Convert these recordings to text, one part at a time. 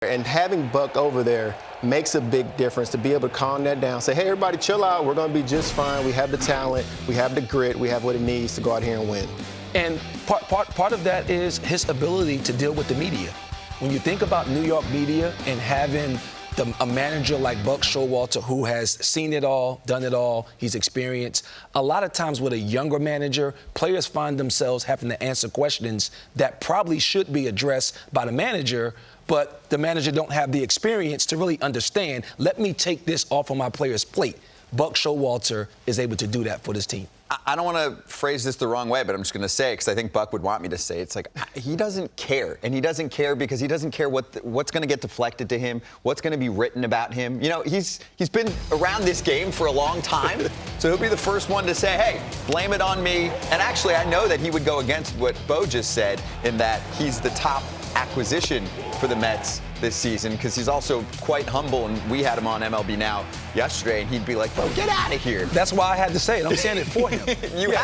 And having Buck over there makes a big difference to be able to calm that down, say, hey, everybody, chill out. We're going to be just fine. We have the talent. We have the grit. We have what it needs to go out here and win. And part of that is his ability to deal with the media. When you think about New York media and having a manager like Buck Showalter who has seen it all, done it all, he's experienced. A lot of times with a younger manager, players find themselves having to answer questions that probably should be addressed by the manager, but the manager don't have the experience to really understand, let me take this off of my player's plate. Buck Showalter is able to do that for this team. I don't want to phrase this the wrong way, but I'm just going to say it because I think Buck would want me to say it. It's like he doesn't care, and he doesn't care because he doesn't care what's going to get deflected to him, what's going to be written about him. You know, he's been around this game for a long time, so he'll be the first one to say, hey, blame it on me. And actually, I know that he would go against what Bo just said in that he's the top acquisition for the Mets this season because he's also quite humble, and we had him on MLB Now yesterday, and he'd be like, "Bro, get out of here." That's why I had to say it. I'm saying it for him.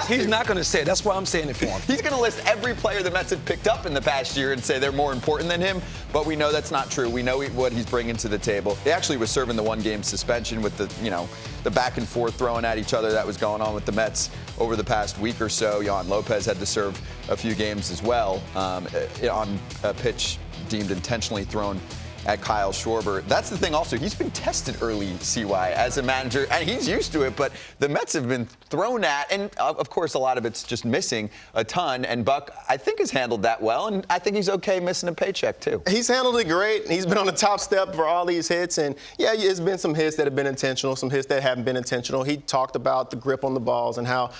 He's not going to say it. That's why I'm saying it for him. He's going to list every player the Mets have picked up in the past year and say they're more important than him, but we know that's not true. We know what he's bringing to the table. He actually was serving the one-game suspension with the back and forth throwing at each other that was going on with the Mets over the past week or so. Yohan Lopez had to serve a few games as well on a pitch deemed intentionally thrown at Kyle Schwarber. That's the thing also. He's been tested early, CY, as a manager, and he's used to it, but the Mets have been thrown at, and of course a lot of it's just missing a ton, and Buck, I think, has handled that well, and I think he's okay missing a paycheck, too. He's handled it great. He's been on the top step for all these hits, and yeah, it's been some hits that have been intentional, some hits that haven't been intentional. He talked about the grip on the balls and how,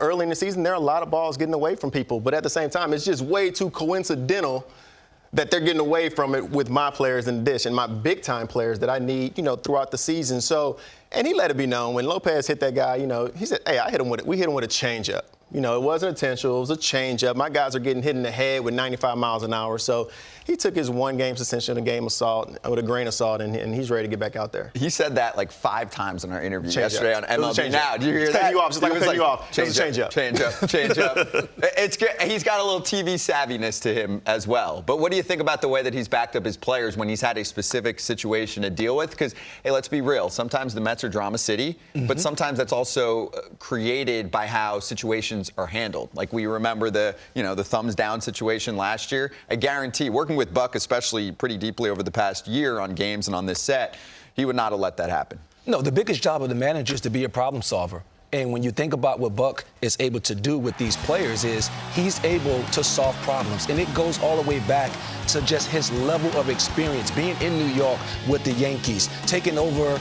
early in the season, there are a lot of balls getting away from people, but at the same time, it's just way too coincidental that they're getting away from it with my players in the dish and my big-time players that I need, throughout the season. So, and he let it be known when Lopez hit that guy, he said, hey, we hit him with a changeup. It wasn't intentional. It was a changeup. My guys are getting hit in the head with 95 miles an hour. So he took his one-game suspension, a game of salt, with a grain of salt, and he's ready to get back out there. He said that like 5 times in our interview yesterday on MLB Now. Did you hear that? Cutting you off, just like I'm cutting you off. Change up. It's good. He's got a little TV savviness to him as well. But what do you think about the way that he's backed up his players when he's had a specific situation to deal with? Because, hey, let's be real. Sometimes the Mets are drama city, but sometimes that's also created by how situations are handled. Like we remember the thumbs down situation last year. I guarantee, working with Buck especially pretty deeply over the past year on games and on this set, he would not have let that happen. No, the biggest job of the manager is to be a problem solver. And when you think about what Buck is able to do with these players is he's able to solve problems. And it goes all the way back to just his level of experience, being in New York with the Yankees, taking over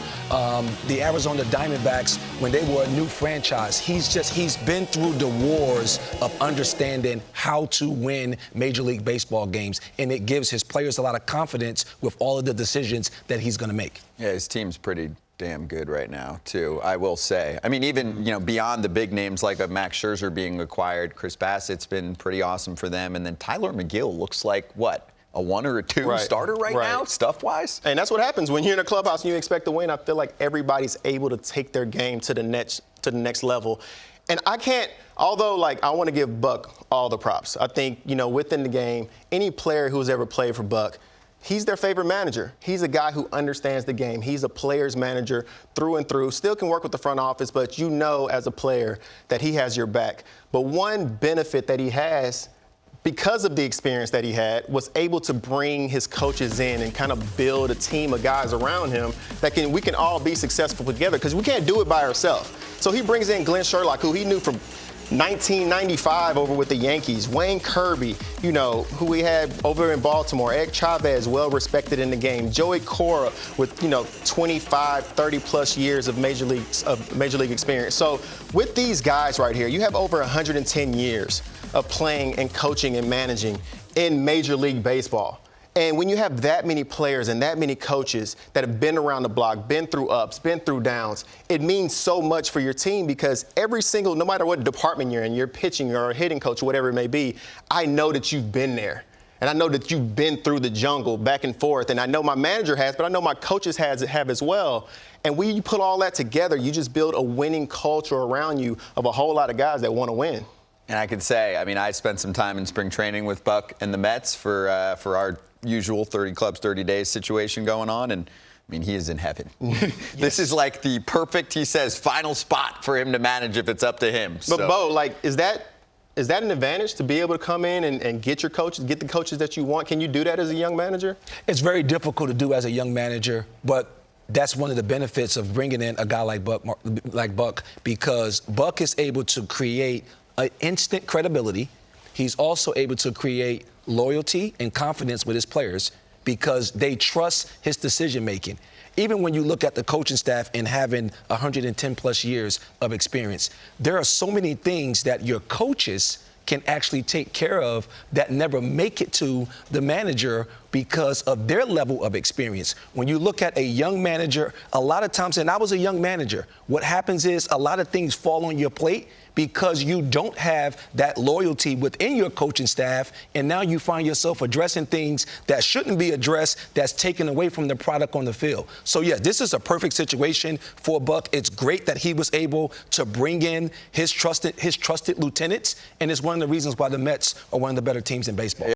the Arizona Diamondbacks when they were a new franchise. He's been through the wars of understanding how to win Major League Baseball games. And it gives his players a lot of confidence with all of the decisions that he's going to make. Yeah, his team's pretty damn good right now, too, I will say. I mean, even, beyond the big names like a Max Scherzer being acquired, Chris Bassett's been pretty awesome for them. And then Tyler McGill looks like, what, a 1 or a 2 starter right now, stuff-wise? And that's what happens when you're in a clubhouse and you expect to win. I feel like everybody's able to take their game to the next level. And I can't, although, I want to give Buck all the props. I think, within the game, any player who's ever played for Buck, he's their favorite manager. He's a guy who understands the game. He's a player's manager through and through. Still can work with the front office, but as a player that he has your back. But one benefit that he has, because of the experience that he had, was able to bring his coaches in and kind of build a team of guys around him that we can all be successful together because we can't do it by ourselves. So he brings in Glenn Sherlock, who he knew from 1995 over with the Yankees, Wayne Kirby, who we had over in Baltimore, Ed Chavez, well respected in the game, Joey Cora with, 25, 30-plus years of Major League experience. So with these guys right here, you have over 110 years of playing and coaching and managing in Major League Baseball. And when you have that many players and that many coaches that have been around the block, been through ups, been through downs, it means so much for your team because no matter what department you're in, you're pitching or a hitting coach or whatever it may be, I know that you've been there. And I know that you've been through the jungle back and forth. And I know my manager has, but I know my coaches have as well. And when you put all that together, you just build a winning culture around you of a whole lot of guys that want to win. And I could say, I spent some time in spring training with Buck and the Mets for our usual 30 clubs, 30 days situation going on. And I mean, he is in heaven. This is like the perfect, he says, final spot for him to manage if it's up to him. But Bo, like, is that an advantage to be able to come in and get your coaches, get the coaches that you want? Can you do that as a young manager? It's very difficult to do as a young manager, but that's one of the benefits of bringing in a guy like Buck, because Buck is able to create an instant credibility. He's also able to create loyalty and confidence with his players because they trust his decision-making. Even when you look at the coaching staff and having 110 plus years of experience, there are so many things that your coaches can actually take care of that never make it to the manager because of their level of experience. When you look at a young manager, a lot of times, and I was a young manager, what happens is a lot of things fall on your plate because you don't have that loyalty within your coaching staff, and now you find yourself addressing things that shouldn't be addressed, that's taken away from the product on the field. So, yes, this is a perfect situation for Buck. It's great that he was able to bring in his trusted lieutenants, and it's one of the reasons why the Mets are one of the better teams in baseball.